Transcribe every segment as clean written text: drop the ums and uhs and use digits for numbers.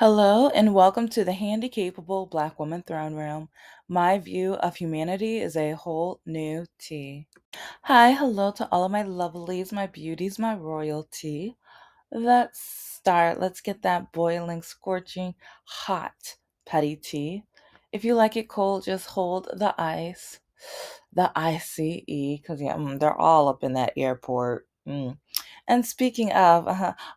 Hello and welcome to the Handicapable Black Woman Throne Room. My view of humanity is a whole new tea. Hi, hello to all of my lovelies, my beauties, my royalty. Let's start. Let's get that boiling, scorching, hot petty tea. If you like it cold, just hold the ice. The ICE, because yeah, they're all up in that airport. And speaking of,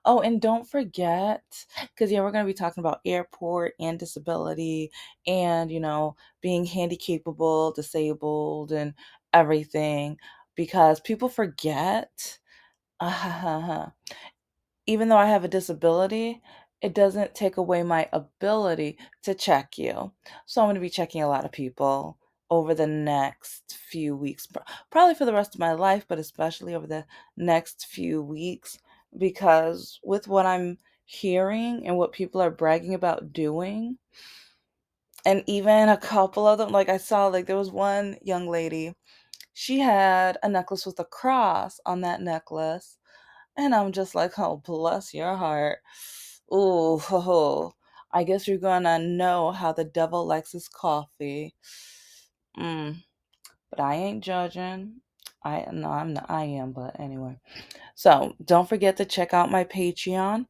oh, and don't forget, because yeah, we're going to be talking about airport and disability and, being handicapable, disabled, and everything, because people forget. Even though I have a disability, it doesn't take away my ability to check you. So I'm going to be checking a lot of people over the next few weeks, probably for the rest of my life, but especially over the next few weeks, because with what I'm hearing and what people are bragging about doing, and even a couple of them, like I saw, like there was one young lady, she had a necklace with a cross on that necklace, and I'm just like, oh, bless your heart. Ooh, ho, ho. I guess you're gonna know how the devil likes his coffee. But I ain't judging. I no, I'm not. I am, but anyway. So don't forget to check out my Patreon,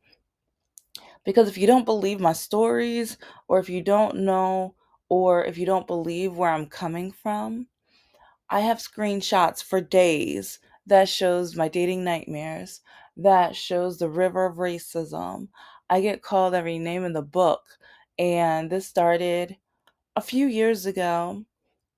because if you don't believe my stories, or if you don't know, or if you don't believe where I'm coming from, I have screenshots for days that shows my dating nightmares, that shows the river of racism. I get called every name in the book. And this started a few years ago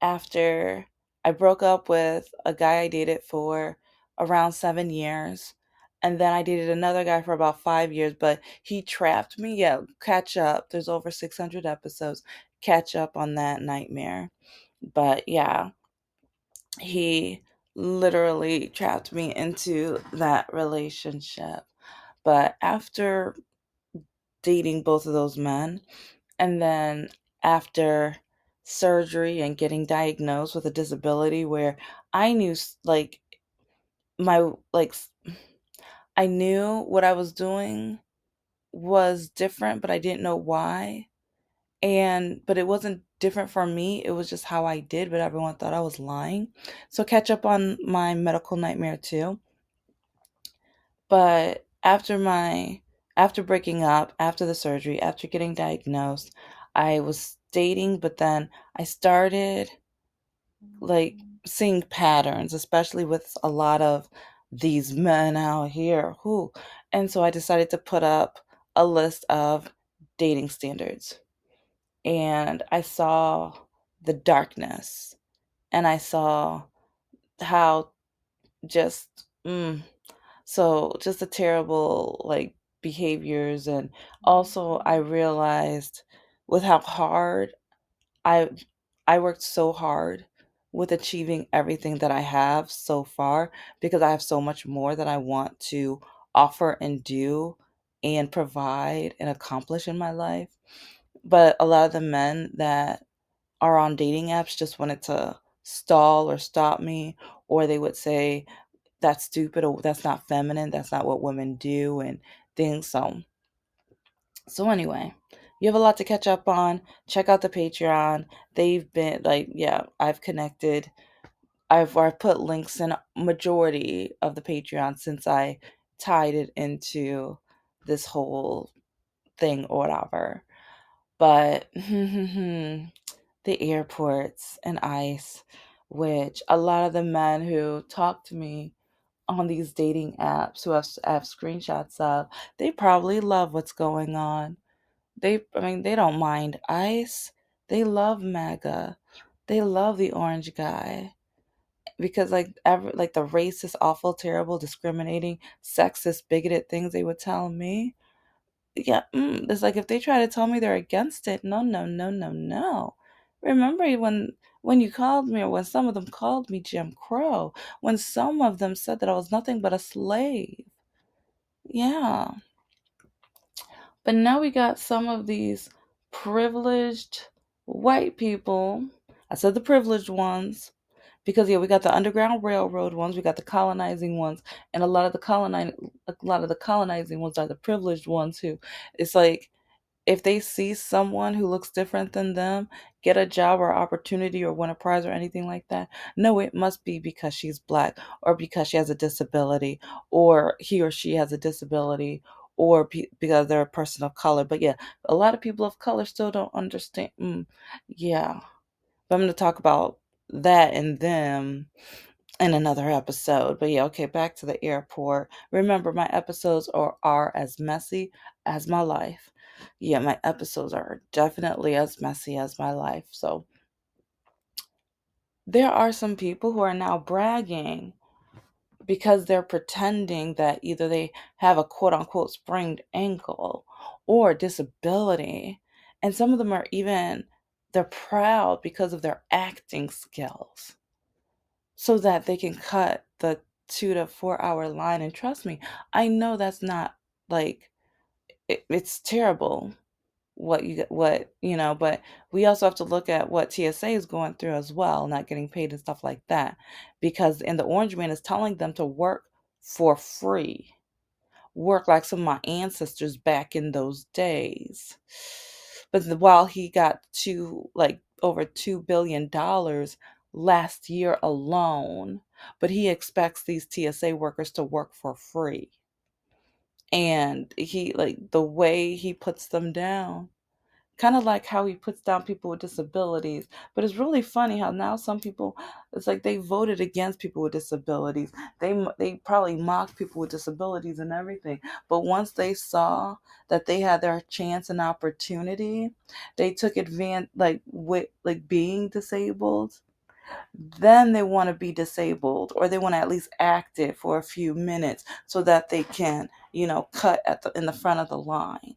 after I broke up with a guy I dated for around 7 years. And then I dated another guy for about 5 years, but he trapped me. Yeah, catch up. There's over 600 episodes. Catch up on that nightmare. But yeah, he literally trapped me into that relationship. But after dating both of those men, and then after surgery and getting diagnosed with a disability where I knew, like, my, like, I knew what I was doing was different, but I didn't know why. But it wasn't different for me, it was just how I did, but everyone thought I was lying. So catch up on my medical nightmare too. But after breaking up, after the surgery, after getting diagnosed, I was dating, but then I started, like, seeing patterns, especially with a lot of these men out here who, and so I decided to put up a list of dating standards. And I saw the darkness, and I saw how just just the terrible, like, behaviors. And also I realized with how hard I I worked so hard with achieving everything that I have so far, because I have so much more that I want to offer and do and provide and accomplish in my life. But a lot of the men that are on dating apps just wanted to stall or stop me, or they would say, that's stupid, or that's not feminine, that's not what women do, and things. So anyway, you have a lot to catch up on. Check out the Patreon. They've been, like, yeah, I've connected. I've put links in majority of the Patreon since I tied it into this whole thing or whatever. But the airports and ICE, which a lot of the men who talk to me on these dating apps, who have screenshots of, they probably love what's going on. I mean, they don't mind ICE. They love MAGA. They love the orange guy, because, like the racist, awful, terrible, discriminating, sexist, bigoted things they would tell me. Yeah, it's like if they try to tell me they're against it. No, no, no, no, no. Remember when you called me, or when some of them called me Jim Crow, when some of them said that I was nothing but a slave. Yeah. But now we got some of these privileged white people. I said the privileged ones because, yeah, we got the Underground Railroad ones, we got the colonizing ones, and a lot of the colonizing ones are the privileged ones who, it's like, if they see someone who looks different than them get a job or opportunity or win a prize or anything like that, no, it must be because she's black, or because she has a disability, or he or she has a disability, or because they're a person of color. But yeah, a lot of people of color still don't understand. Yeah, but I'm going to talk about that and them in another episode. But yeah, okay, back to the airport. Remember, my episodes are as messy as my life. Yeah, my episodes are definitely as messy as my life. So there are some people who are now bragging because they're pretending that either they have a quote unquote sprained ankle or disability. And some of them are even, they're proud because of their acting skills, so that they can cut the 2 to 4 hour line. And trust me, I know that's not like it's terrible what but we also have to look at what TSA is going through as well, not getting paid and stuff like that, because the Orange Man is telling them to work for free, work like some of my ancestors back in those days. But while he got over $2 billion last year alone, but he expects these TSA workers to work for free. And he, like, the way he puts them down, kind of like how he puts down people with disabilities. But it's really funny how now some people, it's like they voted against people with disabilities. They probably mocked people with disabilities and everything. But once they saw that they had their chance and opportunity, they took advantage, like with like being disabled. Then they want to be disabled, or they want to at least act it for a few minutes so that they can, cut in the front of the line.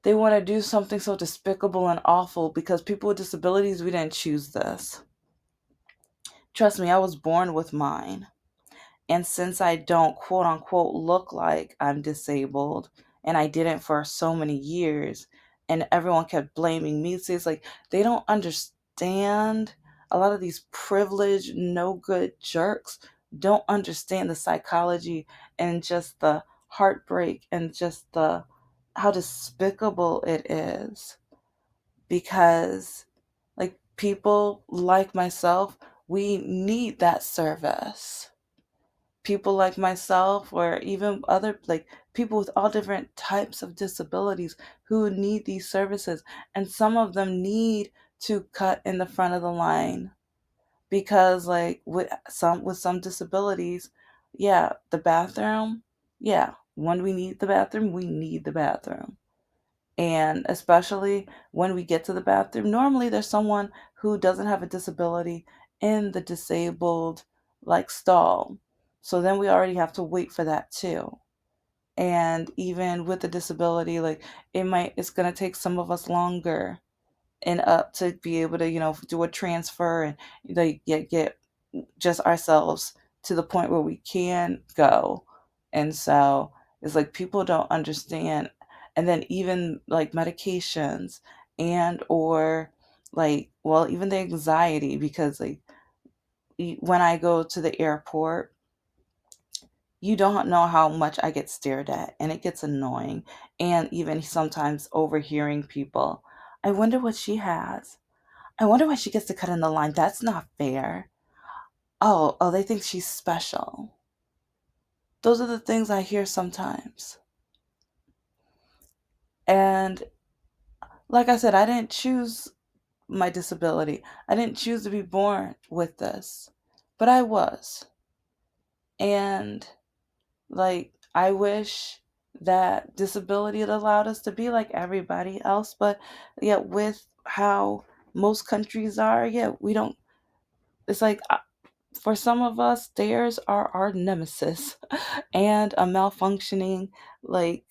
They want to do something so despicable and awful because people with disabilities, we didn't choose this. Trust me, I was born with mine. And since I don't quote unquote look like I'm disabled, and I didn't for so many years, and everyone kept blaming me, so it's like they don't understand. A lot of these privileged, no good jerks don't understand the psychology and just the heartbreak and just the how despicable it is. Because, like, people like myself, we need that service. People like myself, or even other, like, people with all different types of disabilities who need these services, and some of them need to cut in the front of the line because, like, with some disabilities, yeah, the bathroom, yeah, when we need the bathroom, we need the bathroom. And especially when we get to the bathroom, normally there's someone who doesn't have a disability in the disabled, like, stall. So then we already have to wait for that too. And even with the disability, like, it's going to take some of us longer and up to be able to, do a transfer and like get just ourselves to the point where we can go. And so it's like people don't understand. And then even like medications, and or like, well, even the anxiety, because like when I go to the airport, you don't know how much I get stared at, and it gets annoying. And even sometimes overhearing people, I wonder what she has. I wonder why she gets to cut in the line. That's not fair. Oh, they think she's special. Those are the things I hear sometimes. And like I said, I didn't choose my disability. I didn't choose to be born with this, but I was. And like, I wish that disability had allowed us to be like everybody else, but yet with how most countries are, yeah, we don't. It's like, for some of us, stairs are our nemesis, and a malfunctioning, like,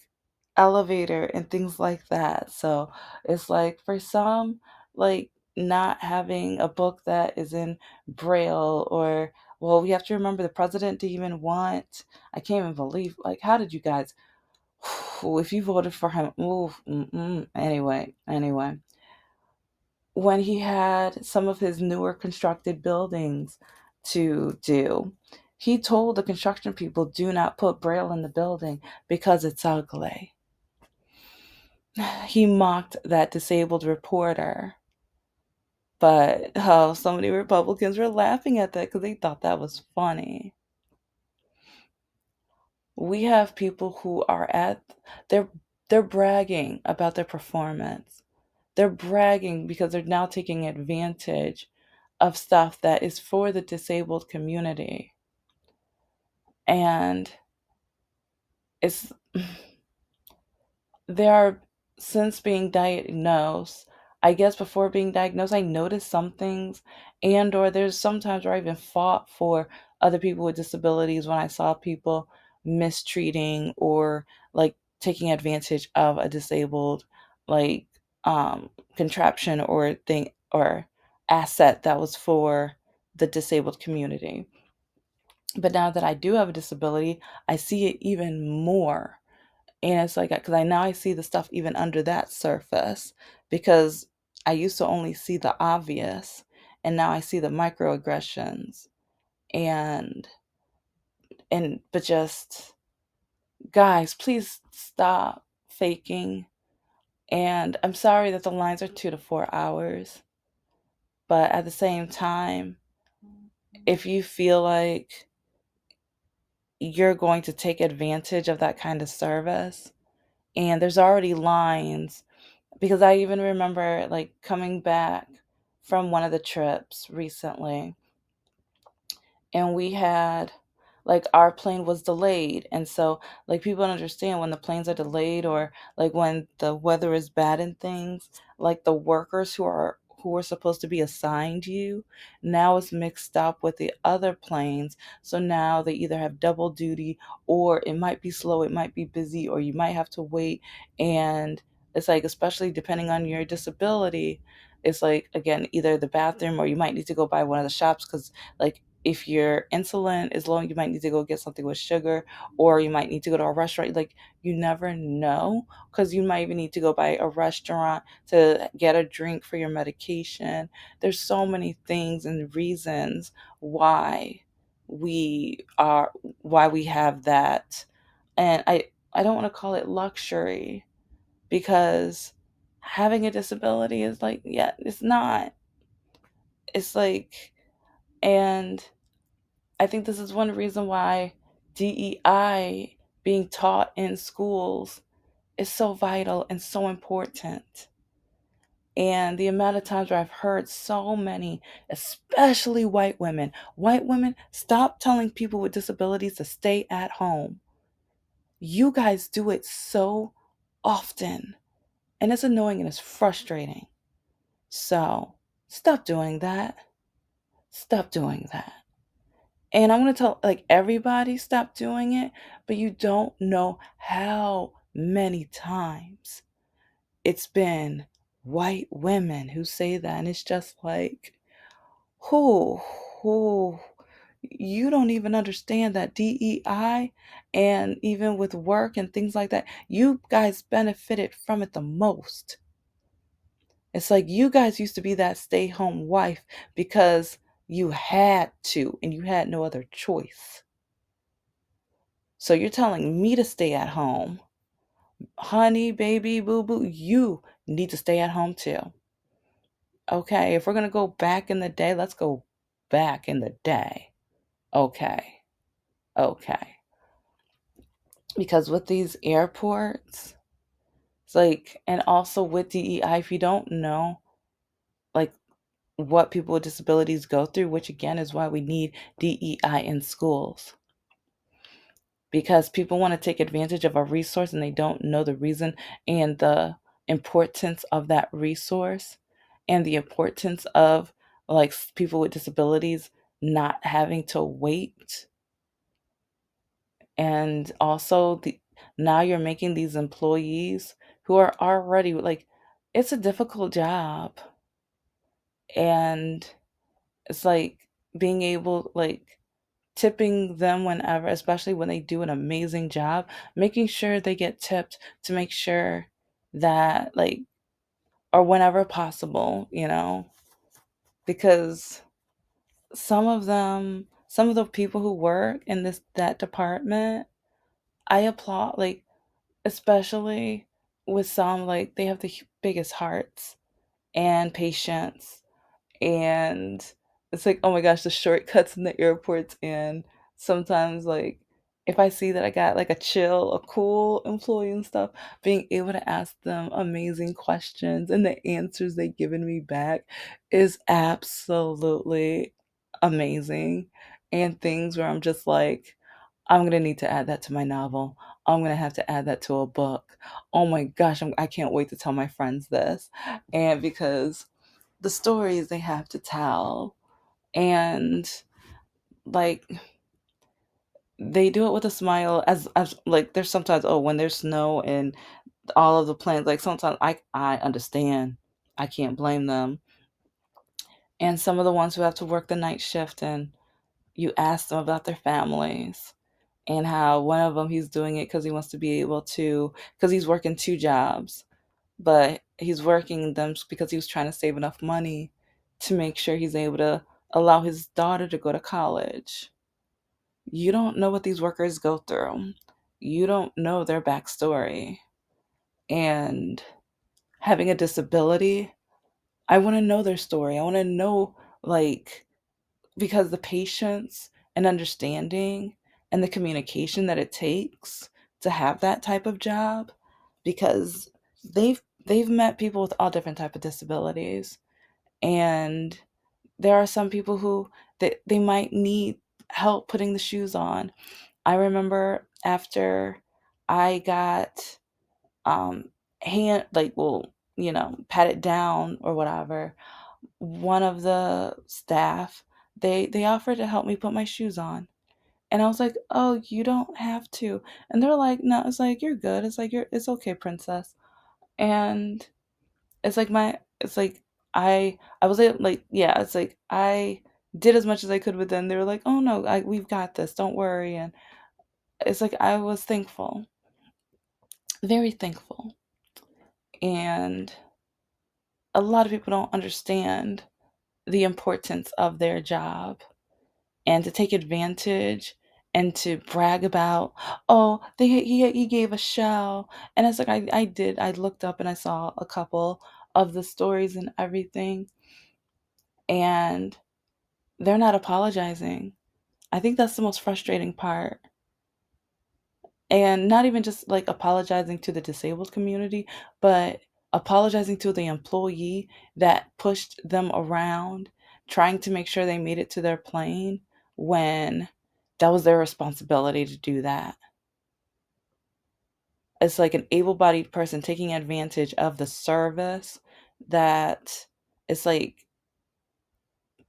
elevator and things like that. So it's like for some, like, not having a book that is in braille, or, well, we have to remember the president didn't even want. I can't even believe, like, how did you guys? If you voted for him, ooh, anyway, when he had some of his newer constructed buildings to do, he told the construction people, do not put braille in the building because it's ugly. he mocked that disabled reporter. But oh, so many Republicans were laughing at that because they thought that was funny. We have people who are at they're they're bragging about their performance. They're bragging because they're now taking advantage of stuff that is for the disabled community. And it's there are since being diagnosed, I guess before being diagnosed, I noticed some things, and or there's sometimes where I even fought for other people with disabilities when I saw people mistreating or like taking advantage of a disabled like contraption or thing or asset that was for the disabled community. But now that I do have a disability, I see it even more, and it's like, because I now I see the stuff even under that surface, because I used to only see the obvious, and now I see the microaggressions, and but just guys, please stop faking. And I'm sorry that the lines are 2 to 4 hours, but at the same time, if you feel like you're going to take advantage of that kind of service, and there's already lines. Because I even remember like coming back from one of the trips recently, and we had like our plane was delayed, and so like people don't understand when the planes are delayed, or like when the weather is bad and things, like the workers who are supposed to be assigned you now is mixed up with the other planes. So now they either have double duty, or it might be slow, it might be busy, or you might have to wait. And it's like, especially depending on your disability, it's like, again, either the bathroom, or you might need to go by one of the shops, because like if your insulin is low, you might need to go get something with sugar, or you might need to go to a restaurant. Like, you never know, because you might even need to go by a restaurant to get a drink for your medication. There's so many things and reasons why why we have that. And I don't want to call it luxury, because having a disability is like, yeah, it's not. It's like, and I think this is one reason why DEI being taught in schools is so vital and so important. And the amount of times where I've heard so many, especially white women, stop telling people with disabilities to stay at home. You guys do it so often, and it's annoying and it's frustrating. So stop doing that. Stop doing that. And I want to tell like everybody stop doing it, but you don't know how many times it's been white women who say that. And it's just like, who, who, you don't even understand that DEI, and even with work and things like that, you guys benefited from it the most. It's like you guys used to be that stay home wife because you had to and you had no other choice. So you're telling me to stay at home. Honey, baby, boo boo, you need to stay at home too. Okay, if we're going to go back in the day, let's go back in the day. Okay, okay. Because with these airports, it's like, and also with DEI, if you don't know, like, what people with disabilities go through, which again is why we need DEI in schools, because people want to take advantage of a resource and they don't know the reason and the importance of that resource, and the importance of like people with disabilities not having to wait. And also the now you're making these employees who are already like, it's a difficult job, and it's like being able like tipping them whenever, especially when they do an amazing job, making sure they get tipped, to make sure that like, or whenever possible, because some of the people who work in that department, I applaud, like, especially with some, like, they have the biggest hearts and patience, and it's like, oh my gosh, the shortcuts in the airports. And sometimes, like, if I see that I got like a cool employee and stuff, being able to ask them amazing questions and the answers they given me back is absolutely amazing. And things where I'm just like, I'm gonna need to add that to my novel. I'm gonna have to add that to a book. Oh my gosh, I can't wait to tell my friends this. And because the stories they have to tell, and like, they do it with a smile. As like, there's sometimes, oh, when there's snow and all of the planes, like, sometimes I understand, I can't blame them. And some of the ones who have to work the night shift, and you ask them about their families, and how one of them, he's doing it because he wants to be able to, because he's working two jobs, but he's working them because he was trying to save enough money to make sure he's able to allow his daughter to go to college. You don't know what these workers go through. You don't know their backstory. And having a disability, I want to know their story. I want to know, like, because the patience and understanding and the communication that it takes to have that type of job, because they've met people with all different type of disabilities. And there are some people who, they might need help putting the shoes on. I remember after I got hand, like, well, patted down or whatever, one of the staff, they offered to help me put my shoes on. And I was like, "Oh, you don't have to." And they're like, "No, it's like, you're good. It's like, it's okay, princess." And it's like, I was like, yeah, it's like, I did as much as I could with them. They were like, "Oh no, we've got this. Don't worry." And it's like, I was thankful, very thankful. And a lot of people don't understand the importance of their job, and to take advantage and to brag about, oh, he gave a show. And it's like, I looked up and I saw a couple of the stories and everything, and they're not apologizing. I think that's the most frustrating part. And not even just like apologizing to the disabled community, but apologizing to the employee that pushed them around, trying to make sure they made it to their plane when that was their responsibility to do that. It's like an able bodied person taking advantage of the service, that it's like,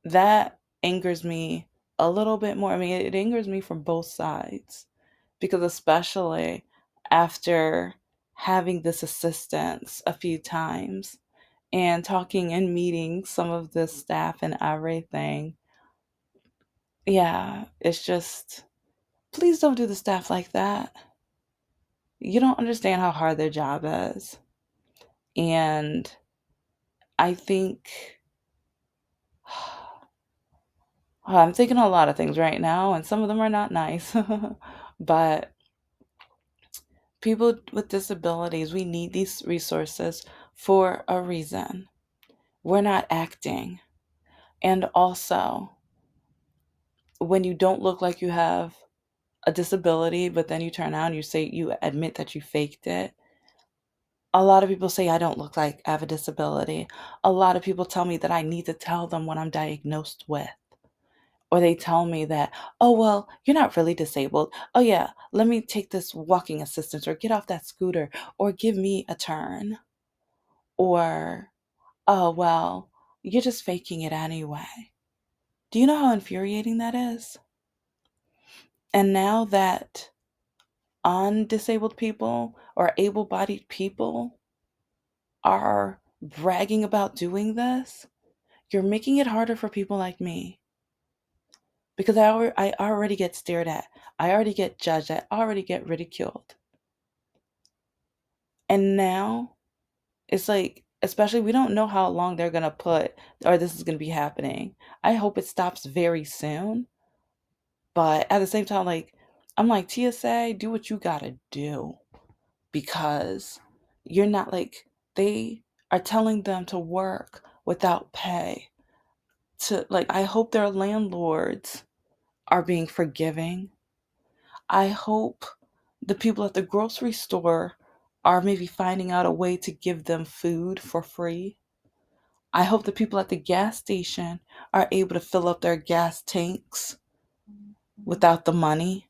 that angers me a little bit more. I mean, it angers me from both sides, because especially after having this assistance a few times and talking and meeting some of the staff and everything, yeah, it's just, please don't do the staff like that. You don't understand how hard their job is. And I think, I'm thinking a lot of things right now, and some of them are not nice. But people with disabilities, we need these resources for a reason. We're not acting. And also, when you don't look like you have a disability, but then you turn out and you admit that you faked it. A lot of people say I don't look like I have a disability. A lot of people tell me that I need to tell them what I'm diagnosed with. Or they tell me that, oh, well, you're not really disabled. Oh, yeah, let me take this walking assistance, or get off that scooter, or give me a turn. Or, oh, well, you're just faking it anyway. Do you know how infuriating that is? And now that undisabled people or able bodied people are bragging about doing this, you're making it harder for people like me. Because I already get stared at. I already get judged. I already get ridiculed. And now it's like, especially, we don't know how long they're going to put, or this is going to be happening. I hope it stops very soon. But at the same time, like, I'm like, TSA, do what you got to do. Because You're not like, they are telling them to work without pay. To like, I hope their landlords are being forgiving. I hope the people at the grocery store are maybe finding out a way to give them food for free. I hope the people at the gas station are able to fill up their gas tanks without the money.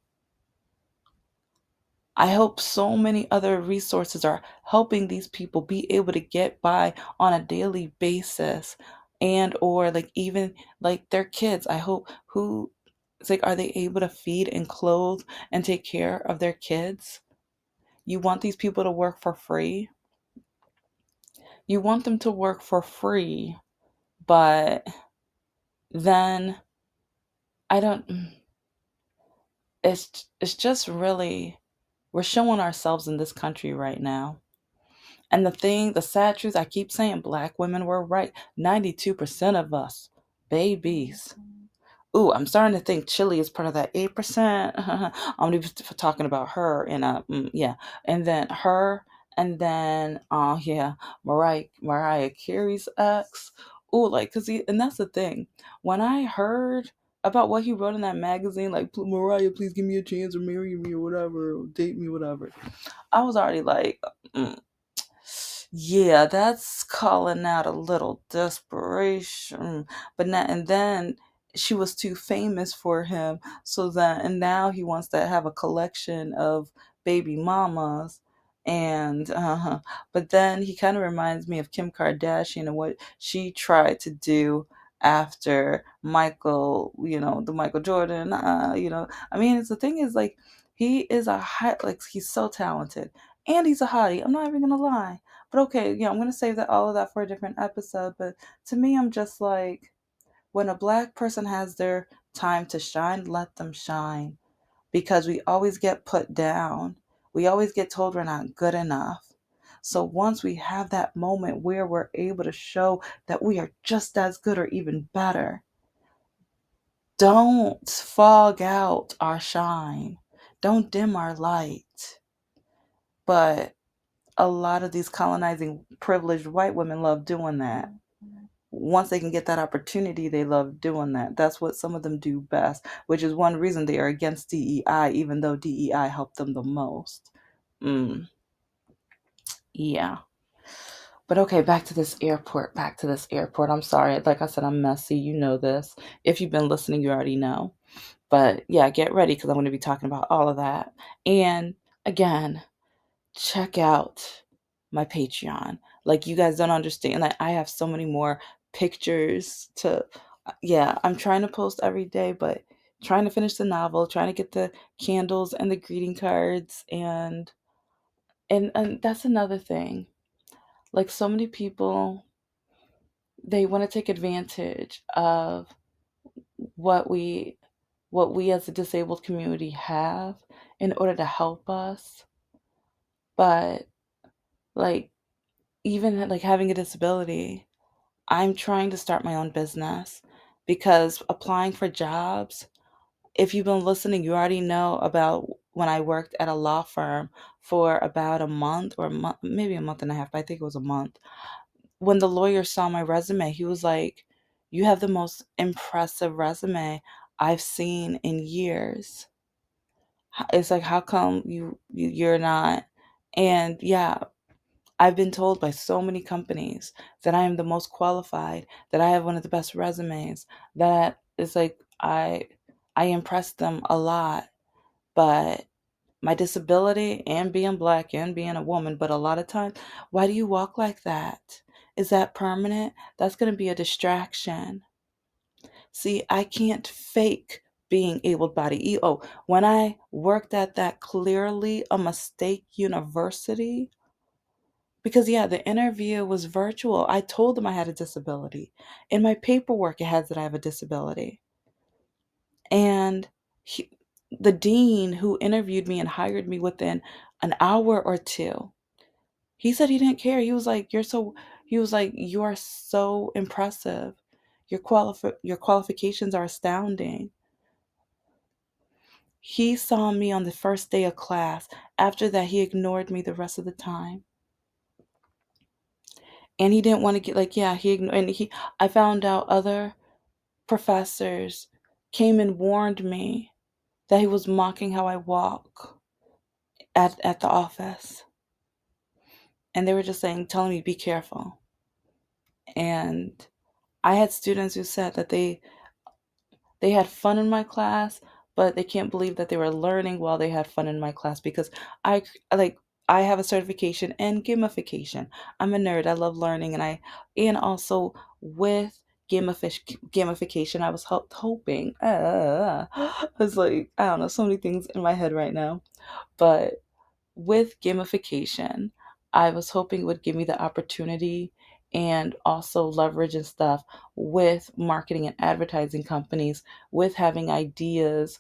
I hope so many other resources are helping these people be able to get by on a daily basis, and or like even like their kids. I hope who it's like, are they able to feed and clothe and take care of their kids? You want these people to work for free? You want them to work for free, but then I don't it's just really, we're showing ourselves in this country right now. And the sad truth, I keep saying black women were right. 92% of us, babies. Ooh, I'm starting to think Chile is part of that 8%. I'm even talking about her and yeah, and then her, and then yeah, Mariah Carey's ex. Ooh, like and that's the thing. When I heard about what he wrote in that magazine, like Mariah, please give me a chance or marry me or whatever, or date me, whatever. I was already like, mm, yeah, that's calling out a little desperation. But now and then she was too famous for him, so that and now he wants to have a collection of baby mamas. And but then he kind of reminds me of Kim Kardashian and what she tried to do after Michael, the Michael Jordan, I mean, it's the thing is like, he is a high, like, he's so talented and he's a hottie. I'm not even gonna lie. But okay, yeah, I'm gonna save that all of that for a different episode. But to me, I'm just like, when a black person has their time to shine, let them shine. Because we always get put down. We always get told we're not good enough. So once we have that moment where we're able to show that we are just as good or even better, don't fog out our shine. Don't dim our light. But a lot of these colonizing privileged white women love doing that. Once they can get that opportunity, they love doing that. That's what some of them do best, which is one reason they are against DEI, even though DEI helped them the most. Mm, yeah. But okay, back to this airport. Back to this airport. I'm sorry. Like I said, I'm messy. You know this. If you've been listening, you already know. But yeah, get ready because I'm going to be talking about all of that. And again, check out my Patreon. Like, you guys don't understand. Like, I have so many more pictures to, yeah, I'm trying to post every day, but trying to finish the novel, trying to get the candles and the greeting cards, and that's another thing. Like, so many people, they want to take advantage of what we what we as a disabled community have in order to help us. But like, even like having a disability, I'm trying to start my own business because applying for jobs, if you've been listening, you already know about when I worked at a law firm for about a month or maybe a month and a half, but I think it was a month. When the lawyer saw my resume, he was like, "You have the most impressive resume I've seen in years." It's like, how come you're not? And yeah, I've been told by so many companies that I am the most qualified, that I have one of the best resumes, that it's like, I impress them a lot. But my disability and being black and being a woman, but a lot of times, why do you walk like that? Is that permanent? That's going to be a distraction. See, I can't fake being able-bodied. Oh, when I worked at that clearly a mistake university, because yeah, the interview was virtual. I told them I had a disability. In my paperwork, it has that I have a disability. And he, the dean who interviewed me and hired me within an hour or two, he said he didn't care. He was like, he was like, "You are so impressive. Your qualifications are astounding." He saw me on the first day of class. After that, he ignored me the rest of the time. And he didn't want to get, like, yeah, and he, I found out other professors came and warned me that he was mocking how I walk at the office. And they were just saying, telling me, be careful. And I had students who said that they had fun in my class, but they can't believe that they were learning while they had fun in my class because I like I have a certification in gamification. I'm a nerd. I love learning, and also with gamification, I was hoping. I was like, I don't know, so many things in my head right now, but with gamification, I was hoping it would give me the opportunity and also leverage and stuff with marketing and advertising companies, with having ideas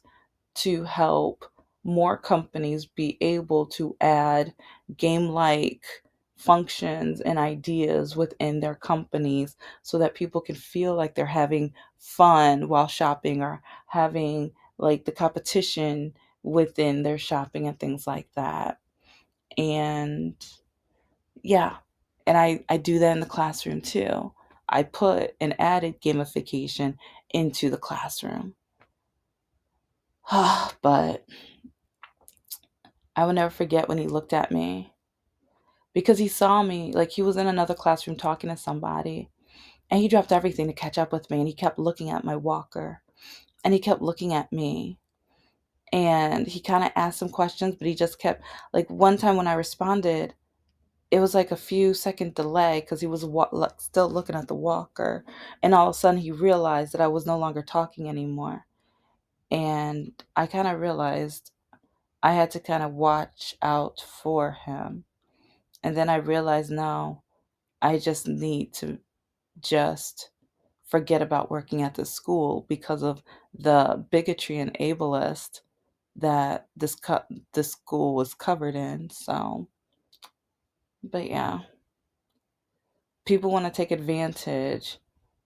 to help more companies be able to add game like functions and ideas within their companies so that people can feel like they're having fun while shopping or having like the competition within their shopping and things like that. And yeah, and I do that in the classroom too. I put and added gamification into the classroom. But I will never forget when he looked at me because he saw me, like he was in another classroom talking to somebody, and he dropped everything to catch up with me, and he kept looking at my walker, and he kept looking at me, and he kind of asked some questions, but he just kept, like, one time when I responded, it was like a few second delay because he was still looking at the walker, and all of a sudden he realized that I was no longer talking anymore, and I kind of realized I had to kind of watch out for him. And then I realized, no, I just need to just forget about working at this school because of the bigotry and ableist that this school was covered in. So, but yeah, people want to take advantage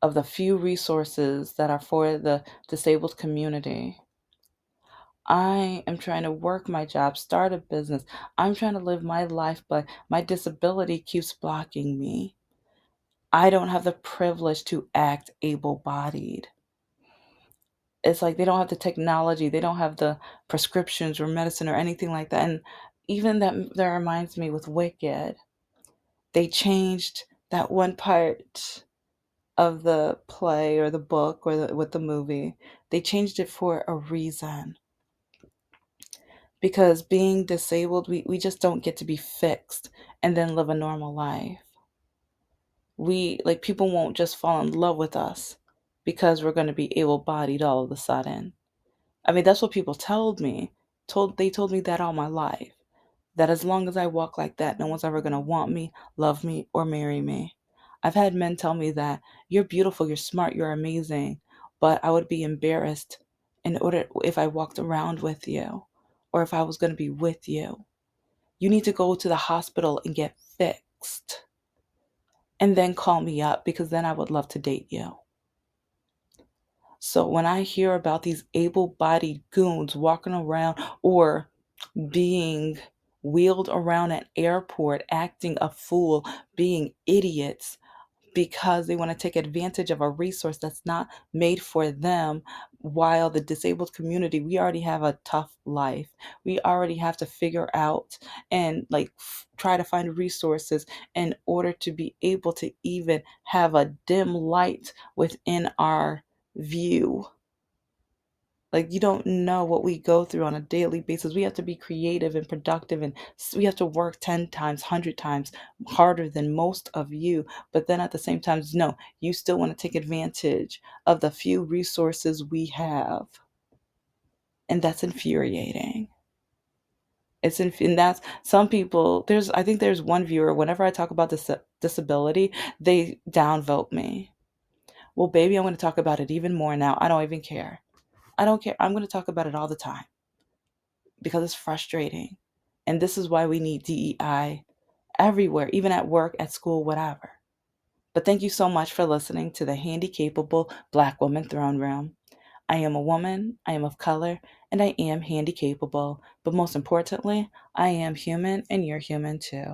of the few resources that are for the disabled community. I am trying to work my job, start a business. I'm trying to live my life, but my disability keeps blocking me. I don't have the privilege to act able bodied. It's like they don't have the technology, they don't have the prescriptions or medicine or anything like that. And even that reminds me with Wicked, they changed that one part of the play or the book or with the movie. They changed it for a reason. Because being disabled, we just don't get to be fixed and then live a normal life. We, like, people won't just fall in love with us because we're going to be able-bodied all of a sudden. I mean, that's what people told me. They told me that all my life. That as long as I walk like that, no one's ever going to want me, love me, or marry me. I've had men tell me that you're beautiful, you're smart, you're amazing, but I would be embarrassed in order if I walked around with you or if I was going to be with you. You need to go to the hospital and get fixed and then call me up because then I would love to date you. So when I hear about these able-bodied goons walking around or being wheeled around an airport, acting a fool, being idiots because they want to take advantage of a resource that's not made for them, while the disabled community, we already have a tough life. We already have to figure out and like try to find resources in order to be able to even have a dim light within our view. Like, you don't know what we go through on a daily basis. We have to be creative and productive, and we have to work 10 times, 100 times harder than most of you. But then at the same time, no, you still want to take advantage of the few resources we have. And that's infuriating. And that's some people. I think there's one viewer, whenever I talk about disability, they downvote me. Well, baby, I'm going to talk about it even more now. I don't even care. I don't care. I'm going to talk about it all the time because it's frustrating. And this is why we need DEI everywhere, even at work, at school, whatever. But thank you so much for listening to the Handicapable Black Woman Throne Room. I am a woman, I am of color, and I am handicapable. But most importantly, I am human and you're human too.